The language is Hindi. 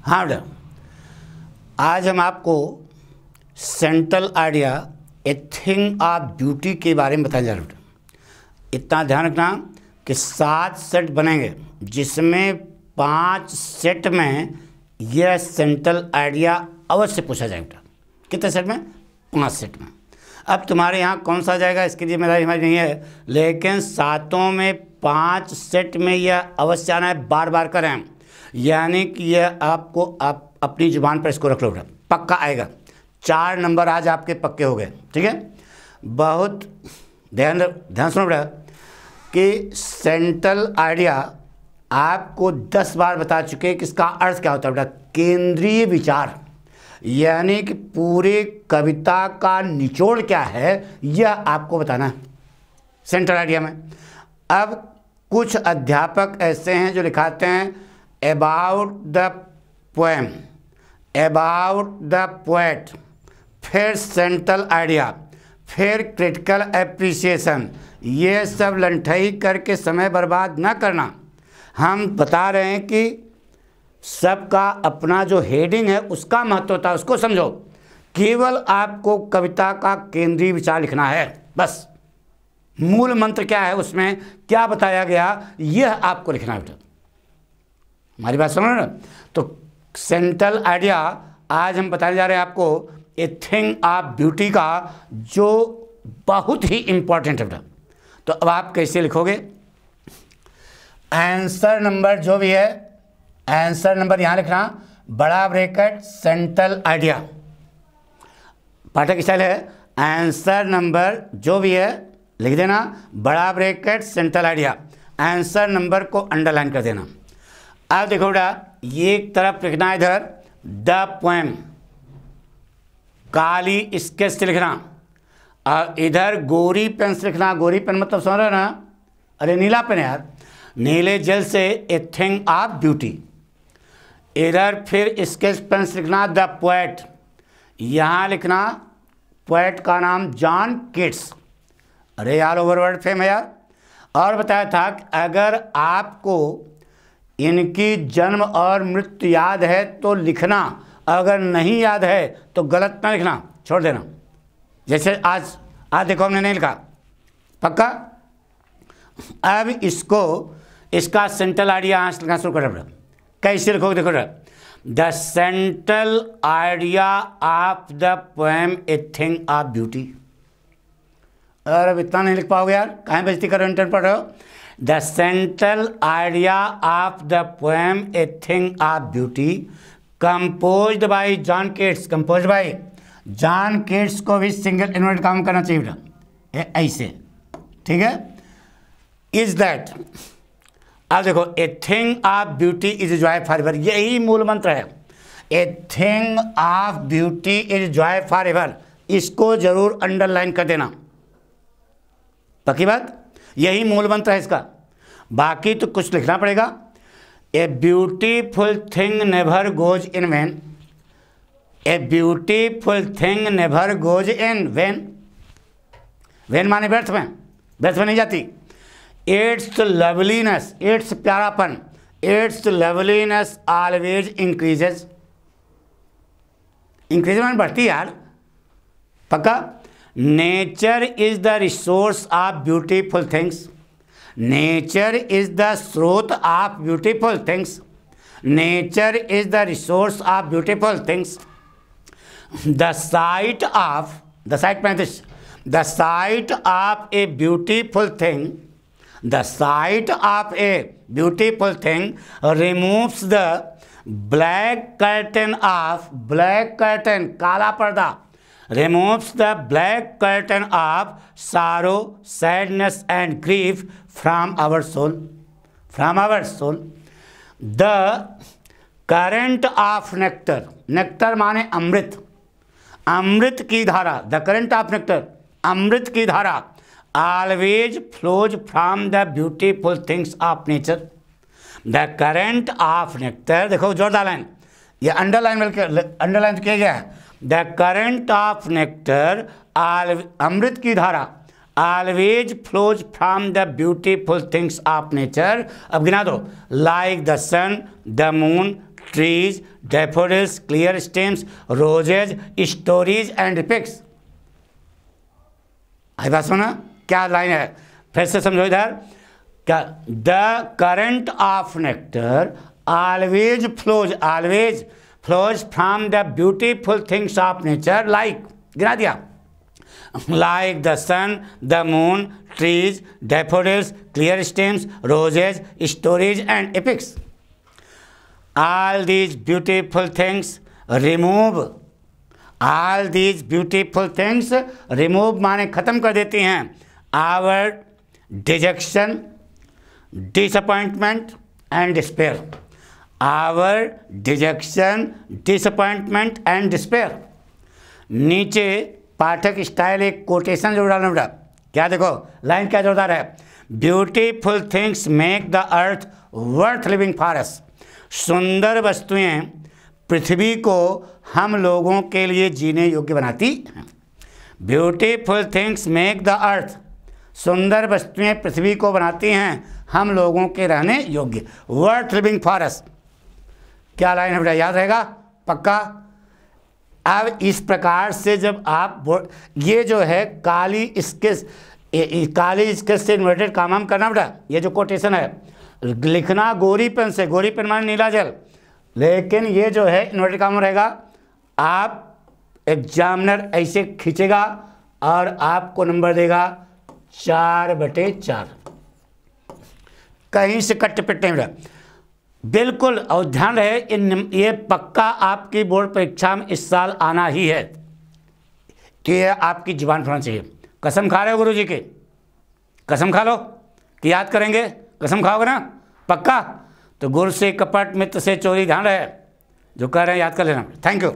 हाँ बेटा, आज हम आपको central idea a thing of beauty के बारे में बताने जा रहे हैं बेटा। इतना ध्यान रखना कि 7 सेट बनेंगे, जिसमें 5 सेट में यह सेंट्रल आइडिया अवश्य पूछा जाएगा बेटा। कितने सेट में? 5 सेट में। अब तुम्हारे यहाँ कौन सा जाएगा इसकी जिम्मेदारी हमारी नहीं है, लेकिन 7 में 5 सेट में यह अवश्य आना है, बार बार करें। यानी कि यह आपको आप अपनी जुबान पर इसको रख लो बेटा, पक्का आएगा। 4 नंबर आज आपके पक्के हो गए, ठीक है। बहुत ध्यान सुनो बेटा कि सेंट्रल आइडिया आपको 10 बार बता चुके कि इसका अर्थ क्या होता है बेटा। केंद्रीय विचार, यानी कि पूरे कविता का निचोड़ क्या है यह आपको बताना है सेंट्रल आइडिया में। अब कुछ अध्यापक ऐसे हैं जो लिखाते हैं about the poem, about the poet, फिर सेंट्रल आइडिया, फिर क्रिटिकल एप्रिसिएशन। ये सब लंठई करके समय बर्बाद ना करना। हम बता रहे हैं कि सबका अपना जो हेडिंग है उसका महत्व होता है, उसको समझो। केवल आपको कविता का केंद्रीय विचार लिखना है, बस। मूल मंत्र क्या है, उसमें क्या बताया गया, यह आपको लिखना है बेटा। हमारी बात समझ रहे ना। तो सेंट्रल आइडिया आज हम बताने जा रहे हैं आपको ए थिंग ऑफ ब्यूटी का, जो बहुत ही इंपॉर्टेंट है बेटा। तो अब आप कैसे लिखोगे? आंसर नंबर जो भी है, आंसर नंबर यहाँ लिखना, बड़ा ब्रैकेट सेंट्रल आइडिया। पाठक स्टाइल है, आंसर नंबर जो भी है लिख देना, बड़ा bracket central idea. Answer number को अंडरलाइन कर देना। अब देखो बेटा, ये एक तरफ लिखना है इधर द पोएम, काली स्केच से लिखना, और इधर गोरी पेन से लिखना। गोरी पेन मतलब समझ रहे ना, अरे नीला पेन यार, नीले जल से ए थिंग ऑफ ब्यूटी। इधर फिर स्केच पेन से लिखना द पोएट, यहाँ लिखना पोएट का नाम जॉन कीट्स। अरे यार ओवर वर्ल्ड फेम है यार। और बताया था कि अगर आपको इनकी जन्म और मृत्यु याद है तो लिखना, अगर नहीं याद है तो गलत ना लिखना, छोड़ देना। जैसे आज देखो हमने नहीं लिखा, पक्का। अब इसका सेंट्रल आइडिया यहाँ से लिखना शुरू कर। कैसे लिखोगे देखो, the central idea of the poem a thing of beauty. अरे अब इतना नहीं लिख पाओगे यार, कहाँ बेइज्जती कर रहे हो, इंटर पढ़ रहे हो। The central idea of the poem a thing of beauty composed bye John Keats. Composed bye John Keats को भी सिंगल इन्वर्टेड काम करना चाहिए बेटा, ऐसे, ठीक है। इज दैट, अब देखो a thing of beauty is Joy for ever, यही मूल मंत्र है। A thing of beauty is Joy for ever, इसको जरूर अंडरलाइन कर देना, पक्की बात। यही मूल मंत्र है इसका। बाकी तो कुछ लिखना पड़ेगा। A beautiful thing never goes in vain, a beautiful thing never goes in vain. Vain माने व्यर्थ में, व्यर्थ में नहीं जाती। इट्स लवलीनेस, इट्स प्यारापन, its loveliness always increases. Increase में बढ़ती यार, पक्का। Nature is the resource of beautiful things, nature is the स्रोत of beautiful things, nature is the resource of beautiful things. The sight of, the sight में this, the sight of A beautiful thing, the sight of A beautiful thing removes the black curtain of, black curtain काला पर्दा, removes the black curtain of sorrow, sadness and grief from our soul, from our soul. The current of nectar, nectar माने अमृत, अमृत की धारा, the current of nectar, अमृत की धारा always flows from the beautiful things of nature. The current of nectar, देखो जोरदार लाइन, ये अंडरलाइन किया गया है। द करंट ऑफ नेक्टर, अमृत की धारा, always flows from the beautiful things of nature. अब गिना दो, like the sun, the moon, trees, daffodils, clear stems, roses, stories and epics। आई बात सुना, क्या लाइन है, फिर से समझो इधर। क्या, the current of nectar always flows from the beautiful things of nature, like, गिरा दिया, like the sun, the moon, trees, daffodils, clear stems, roses, stories and epics। All these beautiful things remove माने खत्म कर देती हैं our dejection, disappointment and despair। our dejection, disappointment and despair। नीचे पाठक स्टाइल एक कोटेशन जोड़ डालना बेटा, क्या देखो लाइन क्या जोरदार है, beautiful things make the earth worth living for us. सुंदर वस्तुएं पृथ्वी को हम लोगों के लिए जीने योग्य बनाती हैं। Beautiful things make the earth, सुंदर वस्तुएं पृथ्वी को बनाती हैं हम लोगों के रहने योग्य, वर्थ लिविंग फॉर अस। क्या लाइन है बेटा, याद रहेगा पक्का। अब इस प्रकार से जब आप ये जो है काली स्केच से इन्वर्टेड काम करना बेटा, ये जो कोटेशन है लिखना गोरी पेन से, गोरी पेन माने नीला जल, लेकिन ये जो है इन्वर्टेड काम रहेगा। आप एग्जामिनर ऐसे खींचेगा और आपको नंबर देगा 4/4, कहीं से कट पिट नहीं बेटा, बिल्कुल। और ध्यान रहे ये पक्का आपकी बोर्ड परीक्षा में इस साल आना ही है, तो ये आपकी जुबान होना चाहिए। कसम खा रहे हो गुरु जी की, कसम खा लो कि याद करेंगे, कसम खाओगे ना पक्का। तो गुरु से कपट, मित्र से चोरी, ध्यान रहे, जो कह रहे हैं याद कर लेना। Thank you.